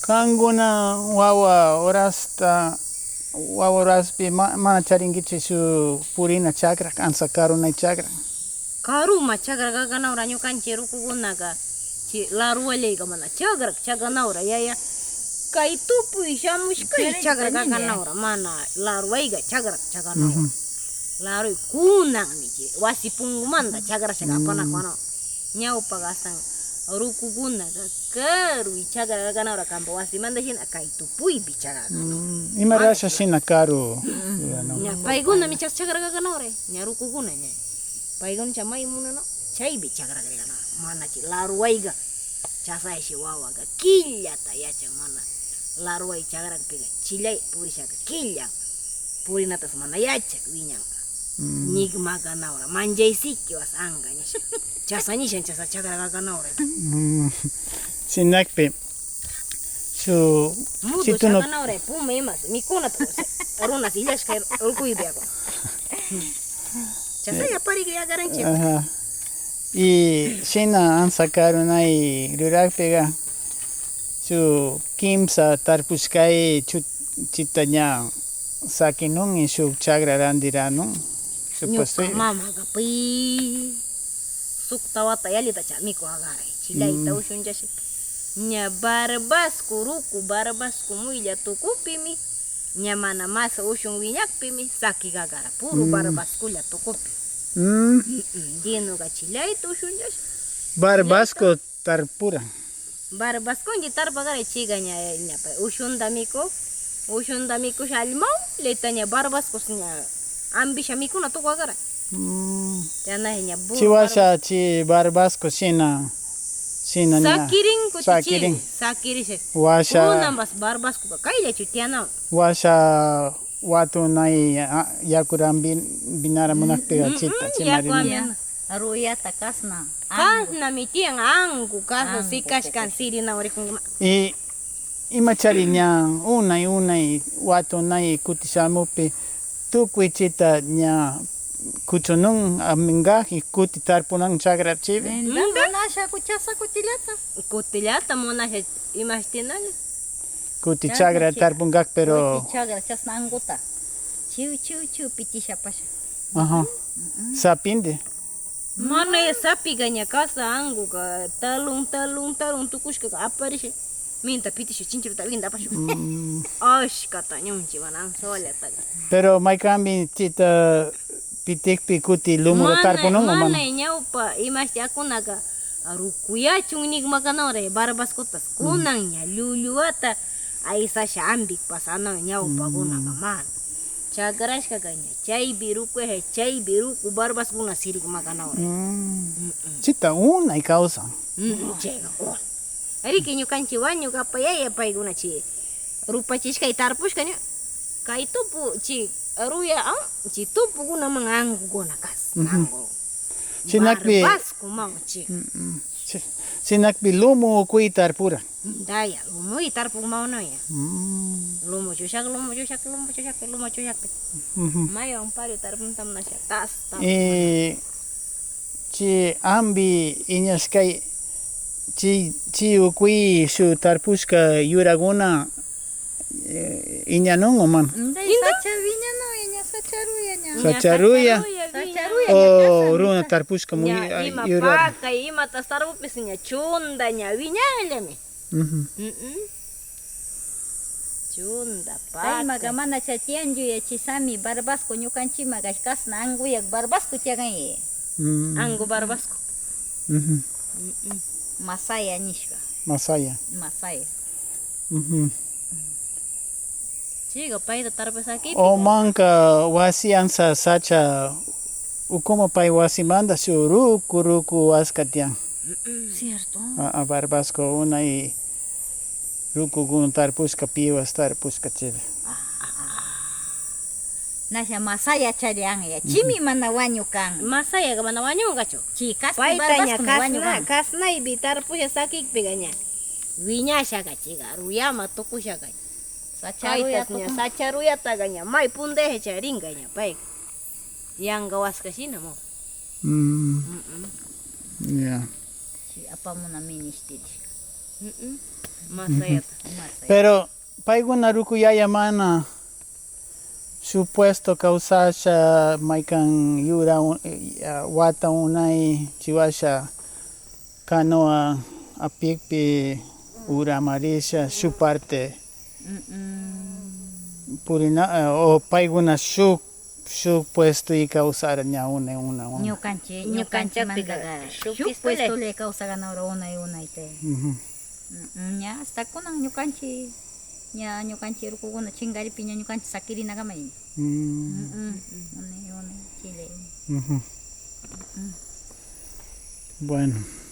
Kanguna wawa oraspi mana charinkichi su purina chakra ansa karunay chakra. Karuma chakra gaganawra ñukanchik rukukunaqa chi laruwallayqa mana chakra chakanawra yaya kay tupuy shamushkay chakra gaganawra mana laruwayqa chakra chakanawra laruy kunanmi chi wasi pungumanta chakrashaka apanakuna ñawpaqa astan rukukunaqa karuy chakra gaganawra kanpa wasimanta hina kay tupuypi chakra Ima rasha shina karu. ña paykunami chakra gaganawra ña rukukuna ña paykuna chamay munano chaypi chakra gaganawra mana chi laruwayqa chasayshi wawaqa killata yachan mana laruway chakranpiqa chillay purishaka killan purinatas mana yachak wiñanqa ñigma ganawra manchaysiki was anqa nisha chasanishan chasa chakra gaganawra Sinakpi su mudu chituno chakanawra puma imas mikunata runas illashka urkuypi ako chasaya pariqa yaqaranchik y shina ansa karunay rurakpiqa su kimsa tarpushkay chitaña sakinun y su chakra randiranun supuesto mamaqa pi sukta wata yalita chamiko agaray chilayta ushunchashi ña barbasco ruku barbasco muylla tukupimi ña mana masa ushun wiñakpimi saki gagara puro barbasculla tukupi dienuqa chilayta ushunchashi barbasco tarpura barbasconji tarpagaray chiqa ña ushunda mikush almaw leta ña barbascos ña ambisha mikuna tuku agaray yanaje ña chiwasha chi barbasco shina sakirin sakirin sakirishe washa kunambas barbasco kayllachu tianaw washa watunay yakuran binara munakpiqa chita chimarin Ruyata kasna. kasnami tiyan angu kasna sikashkan sirinawrikungima y imachariña unay watunay kutishamupi tukuy chita ña kuchunun amingaji kuti tarpunan chakra chibi Nasha kuchasa kutilata. kutillata monashe imashtinali kuti chakra tarpungak pero Chagra chasna anguta. Chiu pitisha pasha. sapinde mana sapiga ña kasa anguga talun tukushka aparishe minta pitishe chinchiruta winda pashu ashkata ñunchi wanan sollataga pero maykambi chita pitikpi kuti lumuga tarpunun mana ñawpa imashtiakunaqa rukuyachun nigmakanawra barbascotas kunan ña llulluwata aysasha ambik pasanaw ñawpakunaqa mana chakrashkaqa ña chaypi rukueje chaypi ruku barbascuna sirikmakanawra chita unay kawsan chayqa ariki ñukanchik wañuqapa yaya paykunachi rupachishkay tarpushka ña kay tupu chi ruya chi tupukunaman angukuna kas angu sinakpi barbascoman chi sinakpi lumu kuy tarpura daya lumu tarpukmawno ya lumu chushak mayo ampari tarpuntamna sha tas chi ambi iñaskay chi ukuy su tarpushka yuraguna iñanun o man Sacha viña no, ella sacharuya ña. sacharuya o runa tarpushka muy ima yura paka ima tas tarpupis ña chunda ña wiñallami chunda Ay paka maga mana chatianju ya chisami barbasco ñukanchi maga kasna anguyak barbasco tiagay. angu barbasco Masaya nishka. masaya Masaya. chiga payta tarpusaki o manka wasi ansa sacha ukuma pay wasi manda su ruku askatian Cierto. a barbasco unay ruku gun tarpushka piwas tarpushka chibi Nasha masaya chariang ya. Chimi mana wanyukan. masaya mana wañungachu Chikas paytaña barbasco wanyukan. kasnaypi tarpusha sakikpiqa ña wiñashaka chiga ruyama tukushaka Sacharuya paytas ña sacharuyataqa ña may pundeje charinga ña payqa yanga waskashina mo ya Si apa muna ministiri. Masayata. Pero paiguna rukuyaya mana supuesto causasha maikan yura wata unai chiwasha canoa apikpi ura amarisha su parte purina o paiguna su puesto y causar una. Ñukanchi mandaga shuk puesto le causa ganadora una ite. Nya hasta kunan ñukanchi nya ñukanchi rukuguna chingari piña ñukanchi sakiri nagamay. Chile. Bueno.